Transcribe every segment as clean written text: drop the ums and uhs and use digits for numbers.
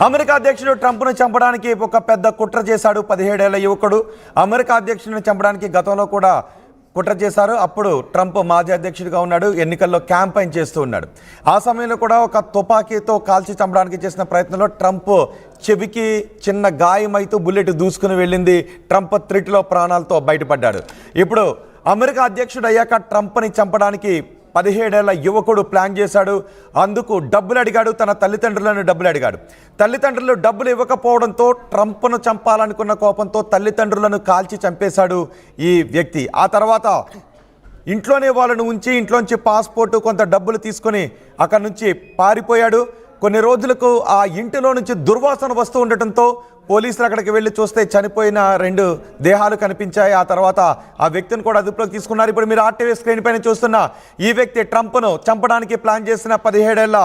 America అధ్యక్షుడు ట్రంప్ను చంపడానికి ఒక పెద్ద కుట్ర చేశాడు 17 ఏళ్ల యువకుడు. అమెరికా అధ్యక్షుడిని చంపడానికి గతంలో కూడా కుట్ర చేశారు. అప్పుడు ట్రంప్ మాజీ అధ్యక్షుడిగా ఉన్నాడు, ఎన్నికల్లో క్యాంపెయిన్ చేస్తూ ఉన్నాడు. ఆ సమయంలో కూడా ఒక తుపాకీతో కాల్చి చంపడానికి చేసిన ప్రయత్నంలో ట్రంప్ చెవికి చిన్న గాయమైతూ బుల్లెట్ దూసుకుని వెళ్ళింది. ట్రంప్ త్రిటిలో ప్రాణాలతో బయటపడ్డాడు. ఇప్పుడు అమెరికా అధ్యక్షుడు అయ్యాక ట్రంప్ని చంపడానికి 17 ఏళ్ల యువకుడు ప్లాన్ చేశాడు. అందుకు డబ్బులు అడిగాడు, తన తల్లిదండ్రులను డబ్బులు అడిగాడు. తల్లిదండ్రులు డబ్బులు ఇవ్వకపోవడంతో ట్రంప్ను చంపాలనుకున్న కోపంతో తల్లిదండ్రులను కాల్చి చంపేశాడు ఈ వ్యక్తి. ఆ తర్వాత ఇంట్లోనే వాళ్ళను ఉంచి ఇంట్లోంచి పాస్పోర్టు కొంత డబ్బులు తీసుకొని అక్కడి నుంచి పారిపోయాడు. కొన్ని రోజులకు ఆ ఇంటిలో నుంచి దుర్వాసన వస్తూ ఉండటంతో పోలీసులు అక్కడికి వెళ్ళి చూస్తే చనిపోయిన 2 దేహాలు కనిపించాయి. ఆ తర్వాత ఆ వ్యక్తిని కూడా అదుపులోకి తీసుకున్నారు. ఇప్పుడు మీరు ఆర్టీవీ స్క్రీన్ పైన చూస్తున్న ఈ వ్యక్తి ట్రంప్ను చంపడానికి ప్లాన్ చేసిన 17 ఏళ్ల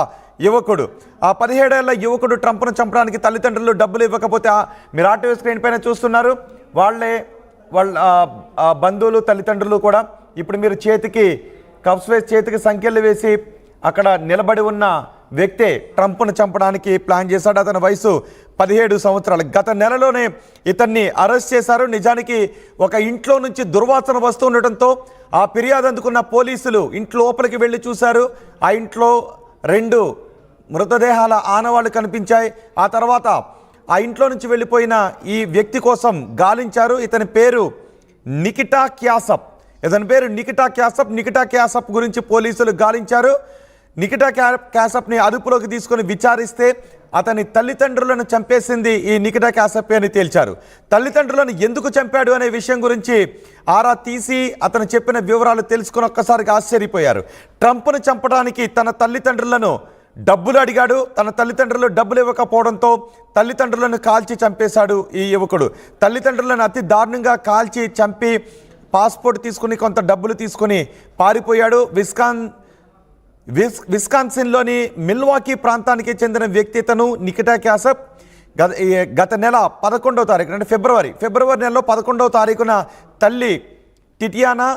యువకుడు. ఆ 17 ఏళ్ల యువకుడు ట్రంప్ను చంపడానికి తల్లిదండ్రులు డబ్బులు ఇవ్వకపోతే మీరు ఆర్టీవీ స్క్రీన్ పైన చూస్తున్నారు, వాళ్ళ బంధువులు తల్లిదండ్రులు కూడా ఇప్పుడు మీరు చేతికి కప్స్ వేసి చేతికి సంఖ్యలు వేసి అక్కడ నిలబడి ఉన్న వ్యక్తే ట్రంప్ను చంపడానికి ప్లాన్ చేశాడు. అతని వయసు 17 సంవత్సరాలు. గత నెలలోనే ఇతన్ని అరెస్ట్ చేశారు. నిజానికి ఒక ఇంట్లో నుంచి దుర్వాసన వస్తూ ఉండటంతో ఆ ఫిర్యాదు అందుకున్న పోలీసులు ఇంట్లో లోపలికి వెళ్ళి చూశారు. ఆ ఇంట్లో 2 మృతదేహాల ఆనవాళ్లు కనిపించాయి. ఆ తర్వాత ఆ ఇంట్లో నుంచి వెళ్ళిపోయిన ఈ వ్యక్తి కోసం గాలించారు. ఇతని పేరు నికిటా క్యాసప్. నికిటా క్యాసప్ గురించి పోలీసులు గాలించారు. నికిటా క్యాసప్ని అదుపులోకి తీసుకొని విచారిస్తే అతని తల్లిదండ్రులను చంపేసింది ఈ నికిటా క్యాసప్ అని తేల్చారు. తల్లిదండ్రులను ఎందుకు చంపాడు అనే విషయం గురించి ఆరా తీసి అతను చెప్పిన వివరాలు తెలుసుకుని ఒక్కసారిగా ఆశ్చర్యపోయారు. ట్రంప్ను చంపడానికి తన తల్లిదండ్రులను డబ్బులు అడిగాడు. తన తల్లిదండ్రులు డబ్బులు ఇవ్వకపోవడంతో తల్లిదండ్రులను కాల్చి చంపేశాడు ఈ యువకుడు. తల్లిదండ్రులను అతి దారుణంగా కాల్చి చంపి పాస్పోర్ట్ తీసుకుని కొంత డబ్బులు తీసుకుని పారిపోయాడు. విస్కాన్సిన్లోని మిల్వాకీ ప్రాంతానికి చెందిన వ్యక్తి ఇతను నికిటా క్యాసప్. గత నెల 11వ తారీఖున అంటే ఫిబ్రవరి నెలలో 11వ తారీఖున తల్లి టిటియానా,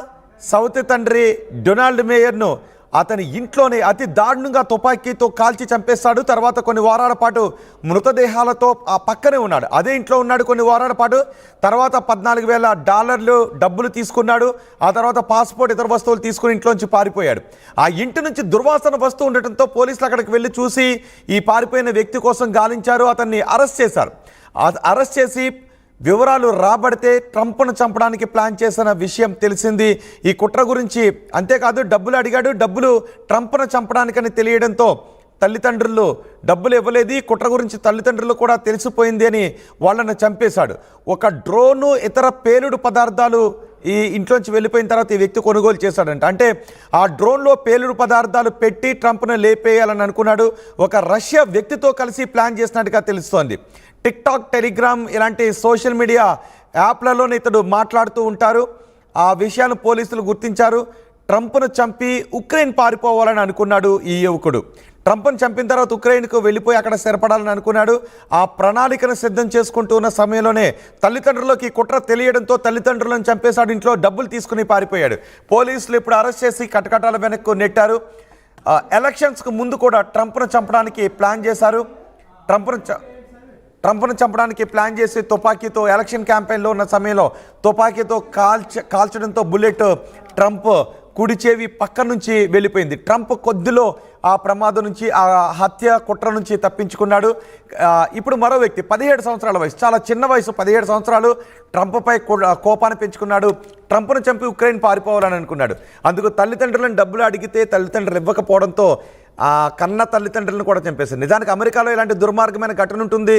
సౌత్ తండ్రి డొనాల్డ్ మేయర్ను అతని ఇంట్లోనే అతి దారుణంగా తుపాకీతో కాల్చి చంపేస్తాడు. తర్వాత కొన్ని వారాల పాటు మృతదేహాలతో ఆ పక్కనే ఉన్నాడు, అదే ఇంట్లో ఉన్నాడు కొన్ని వారాల పాటు. తర్వాత $14,000 డబ్బులు తీసుకున్నాడు. ఆ తర్వాత పాస్పోర్ట్, ఇతర వస్తువులు తీసుకుని ఇంట్లోంచి పారిపోయాడు. ఆ ఇంటి నుంచి దుర్వాసన వస్తూ ఉండటంతో పోలీసులు అక్కడికి వెళ్ళి చూసి ఈ పారిపోయిన వ్యక్తి కోసం గాలించారు. అతన్ని అరెస్ట్ చేశారు. అరెస్ట్ చేసి వివరాలు రాబడితే ట్రంప్ను చంపడానికి ప్లాన్ చేసిన విషయం తెలిసింది. ఈ కుట్ర గురించి అంతేకాదు డబ్బులు అడిగాడు. డబ్బులు ట్రంప్ను చంపడానికని తెలియడంతో తల్లిదండ్రులు డబ్బులు ఇవ్వలేదు. ఈ కుట్ర గురించి తల్లిదండ్రులు కూడా తెలిసిపోయింది అని వాళ్ళను చంపేశాడు. ఒక డ్రోను, ఇతర పేలుడు పదార్థాలు ఈ ఇంట్లోంచి వెళ్ళిపోయిన తర్వాత ఈ వ్యక్తి కొనుగోలు చేశాడంట. అంటే ఆ డ్రోన్లో పేలుడు పదార్థాలు పెట్టి ట్రంప్ను లేపేయాలని అనుకున్నాడు. ఒక రష్యా వ్యక్తితో కలిసి ప్లాన్ చేసినట్టుగా తెలుస్తోంది. టిక్టాక్, టెలిగ్రామ్ ఇలాంటి సోషల్ మీడియా యాప్లలోనే ఇతడు మాట్లాడుతూ ఉంటారు. ఆ విషయాన్ని పోలీసులు గుర్తించారు. ట్రంప్ను చంపి ఉక్రెయిన్ పారిపోవాలని అనుకున్నాడు ఈ యువకుడు. ట్రంప్ను చంపిన తర్వాత ఉక్రెయిన్కు వెళ్ళిపోయి అక్కడ స్థిరపడాలని అనుకున్నాడు. ఆ ప్రణాళికను సిద్ధం చేసుకుంటూ ఉన్న సమయంలోనే తల్లిదండ్రులకి కుట్ర తెలియడంతో తల్లిదండ్రులను చంపేశాడు. ఇంట్లో డబ్బులు తీసుకుని పారిపోయాడు. పోలీసులు ఇప్పుడు అరెస్ట్ చేసి కటకటాల వెనక్కు నెట్టారు. ఎలక్షన్స్కు ముందు కూడా ట్రంప్ను చంపడానికి ప్లాన్ చేశారు. ట్రంప్ను చంపడానికి ప్లాన్ చేసి తుపాకీతో ఎలక్షన్ క్యాంపెయిన్లో ఉన్న సమయంలో తుపాకీతో కాల్చడంతో బుల్లెట్ ట్రంప్ కుడి చెవి పక్క నుంచి వెళ్ళిపోయింది. ట్రంప్ కొద్దిలో ఆ ప్రమాదం నుంచి, ఆ హత్య కుట్ర నుంచి తప్పించుకున్నాడు. ఇప్పుడు మరో వ్యక్తి 17 సంవత్సరాల వయసు, చాలా చిన్న వయసు, 17 సంవత్సరాలు, ట్రంప్పై కోపాన్ని పెంచుకున్నాడు. ట్రంప్ను చంపి ఉక్రెయిన్ పారిపోవాలని అనుకున్నాడు. అందుకు తల్లిదండ్రులను డబ్బులు అడిగితే తల్లిదండ్రులు ఇవ్వకపోవడంతో ఆ కన్న తల్లిదండ్రులను కూడా చంపేశారు. నిజానికి అమెరికాలో ఇలాంటి దుర్మార్గమైన ఘటన ఉంటుంది.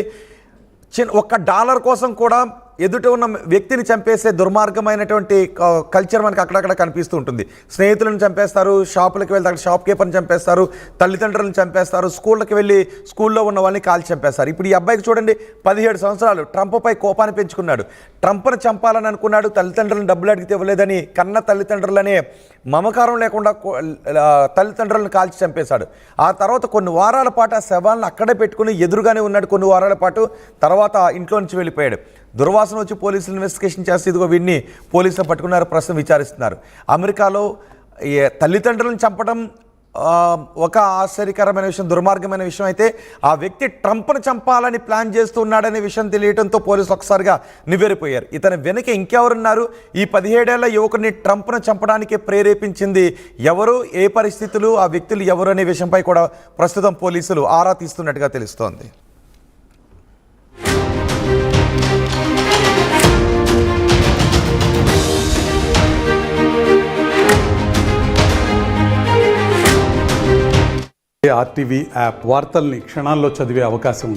$1 కోసం కూడా ఎదుట ఉన్న వ్యక్తిని చంపేసే దుర్మార్గమైనటువంటి కల్చర్ మనకు అక్కడక్కడ కనిపిస్తూ ఉంటుంది. స్నేహితులను చంపేస్తారు, షాపులకు వెళ్తే అక్కడ షాప్ కీపర్ని చంపేస్తారు, తల్లిదండ్రులను చంపేస్తారు, స్కూళ్ళకి వెళ్ళి స్కూల్లో ఉన్న వాళ్ళని కాల్చి చంపేస్తారు. ఇప్పుడు ఈ అబ్బాయికి చూడండి, 17 సంవత్సరాలు, ట్రంప్పై కోపాన్ని పెంచుకున్నాడు. ట్రంప్ను చంపాలని అనుకున్నాడు. తల్లిదండ్రులను డబ్బులు అడిగితే ఇవ్వలేదని కన్న తల్లిదండ్రులనే మమకారం లేకుండా తల్లిదండ్రులను కాల్చి చంపేశాడు. ఆ తర్వాత కొన్ని వారాల పాటు ఆ శవాలను అక్కడే పెట్టుకుని ఎదురుగానే ఉన్నాడు కొన్ని వారాల పాటు. తర్వాత ఇంట్లో నుంచి వెళ్ళిపోయాడు. దుర్వాసన వచ్చి పోలీసులు ఇన్వెస్టిగేషన్ చేస్తే ఇదిగో వీడిని పోలీసులు పట్టుకున్నారు, ప్రస్తుతం విచారిస్తున్నారు. అమెరికాలో తల్లిదండ్రులను చంపడం ఒక ఆశ్చర్యకరమైన విషయం, దుర్మార్గమైన విషయం అయితే ఆ వ్యక్తి ట్రంప్ను చంపాలని ప్లాన్ చేస్తున్నాడనే విషయం తెలియడంతో పోలీసులు ఒకసారిగా నివ్వెరపోయారు. ఇతని వెనుక ఇంకెవరున్నారు? ఈ 17 ఏళ్ల యువకుడిని ట్రంప్ను చంపడానికి ప్రేరేపించింది ఎవరు, ఏ పరిస్థితులు, ఆ వ్యక్తులు ఎవరు అనే విషయంపై కూడా ప్రస్తుతం పోలీసులు ఆరా తీస్తున్నట్టుగా తెలుస్తోంది. ఆర్టీవీ యాప్ వార్తల్ని క్షణాల్లో చదివే అవకాశం ఉంటుంది.